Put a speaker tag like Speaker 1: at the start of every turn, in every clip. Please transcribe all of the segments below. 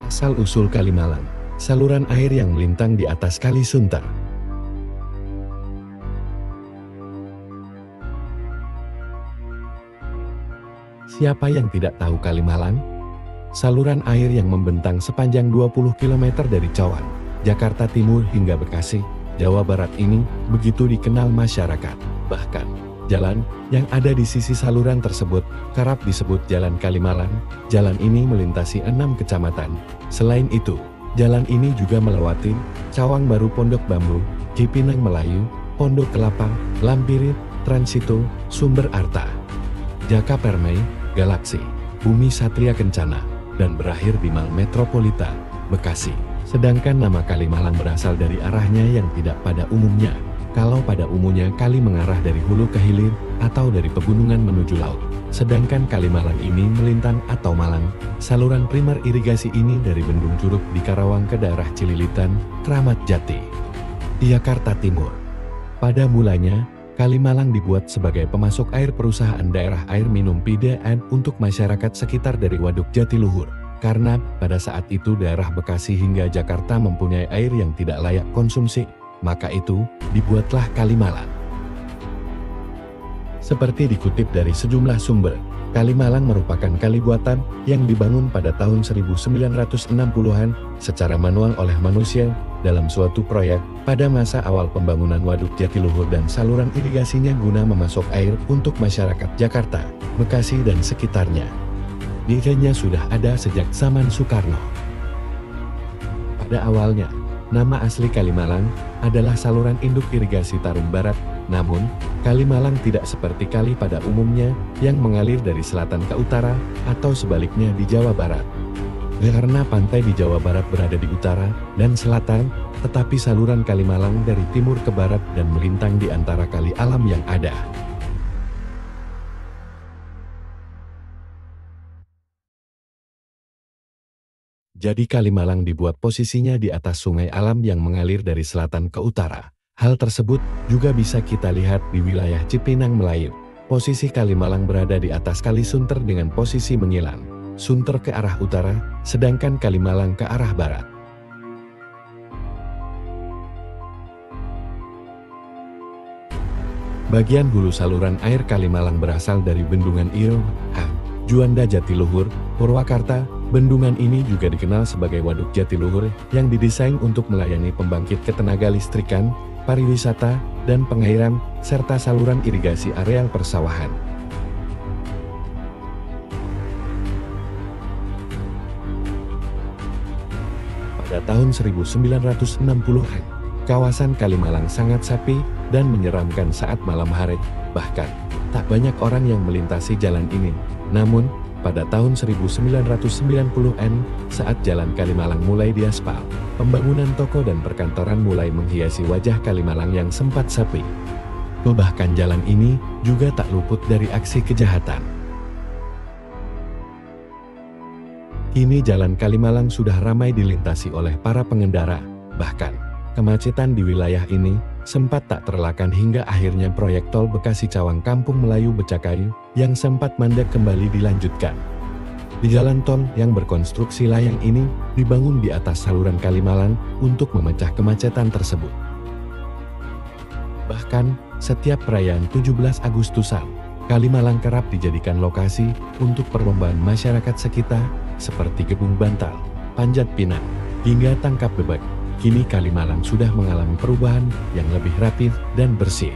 Speaker 1: Asal-usul Kalimalang, saluran air yang melintang di atas Kali Sunter. Siapa yang tidak tahu Kalimalang? Saluran air yang membentang sepanjang 20 km dari Cawang, Jakarta Timur hingga Bekasi, Jawa Barat ini begitu dikenal masyarakat. Bahkan, jalan yang ada di sisi saluran tersebut kerap disebut Jalan Kalimalang. Jalan ini melintasi 6 kecamatan. Selain itu, jalan ini juga melewati Cawang Baru, Pondok Bambu, Cipinang Melayu, Pondok Kelapa, Lampirit, Transito, Sumber Arta, Jaka Permai, Galaksi, Bumi Satria Kencana, dan berakhir di Mall Metropolitan, Bekasi. Sedangkan nama Kalimalang berasal dari arahnya yang tidak pada umumnya. Kalau pada umumnya kali mengarah dari hulu ke hilir atau dari pegunungan menuju laut. Sedangkan Kalimalang ini melintang atau malang. Saluran primer irigasi ini dari Bendung Curug di Karawang ke daerah Cililitan, Kramat Jati, Jakarta Timur. Pada mulanya, Kalimalang dibuat sebagai pemasok air perusahaan daerah air minum PDAM untuk masyarakat sekitar dari Waduk Jatiluhur. Karena pada saat itu daerah Bekasi hingga Jakarta mempunyai air yang tidak layak konsumsi, maka itu dibuatlah Kalimalang. Seperti dikutip dari sejumlah sumber, Kalimalang merupakan kali buatan yang dibangun pada tahun 1960-an secara manual oleh manusia dalam suatu proyek pada masa awal pembangunan Waduk Jatiluhur dan saluran irigasinya guna memasok air untuk masyarakat Jakarta, Bekasi dan sekitarnya. Idenya sudah ada sejak zaman Soekarno. Pada awalnya, nama asli Kalimalang adalah saluran induk irigasi Tarum Barat. Namun, Kalimalang tidak seperti kali pada umumnya yang mengalir dari selatan ke utara atau sebaliknya di Jawa Barat. Karena pantai di Jawa Barat berada di utara dan selatan, tetapi saluran Kalimalang dari timur ke barat dan melintang di antara kali alam yang ada. Jadi Kalimalang dibuat posisinya di atas sungai alam yang mengalir dari selatan ke utara. Hal tersebut juga bisa kita lihat di wilayah Cipinang Melayu. Posisi Kalimalang berada di atas Kali Sunter dengan posisi menyilang. Sunter ke arah utara, sedangkan Kalimalang ke arah barat. Bagian hulu saluran air Kalimalang berasal dari Bendungan Iro, Juanda Jatiluhur, Purwakarta. Bendungan ini juga dikenal sebagai Waduk Jatiluhur yang didesain untuk melayani pembangkit ketenaga listrikan, pariwisata, dan pengairan, serta saluran irigasi areal persawahan. Pada tahun 1960-an, kawasan Kalimalang sangat sepi dan menyeramkan saat malam hari. Bahkan, tak banyak orang yang melintasi jalan ini. Namun, pada tahun 1990-an, saat jalan Kalimalang mulai diaspal, pembangunan toko dan perkantoran mulai menghiasi wajah Kalimalang yang sempat sepi. Bahkan jalan ini juga tak luput dari aksi kejahatan. Kini jalan Kalimalang sudah ramai dilintasi oleh para pengendara. Bahkan, kemacetan di wilayah ini sempat tak terelakkan hingga akhirnya proyek tol Bekasi Cawang Kampung Melayu Becakayu yang sempat mandek kembali dilanjutkan. Di jalan tol yang berkonstruksi layang ini dibangun di atas saluran Kalimalang untuk memecah kemacetan tersebut. Bahkan, setiap perayaan 17 Agustusan, Kalimalang kerap dijadikan lokasi untuk perlombaan masyarakat sekitar seperti gebung bantal, panjat pinang, hingga tangkap bebek. Kini Kalimalang sudah mengalami perubahan yang lebih rapi dan bersih.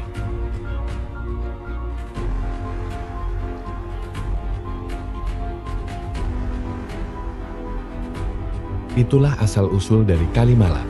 Speaker 1: Itulah asal-usul dari Kalimalang.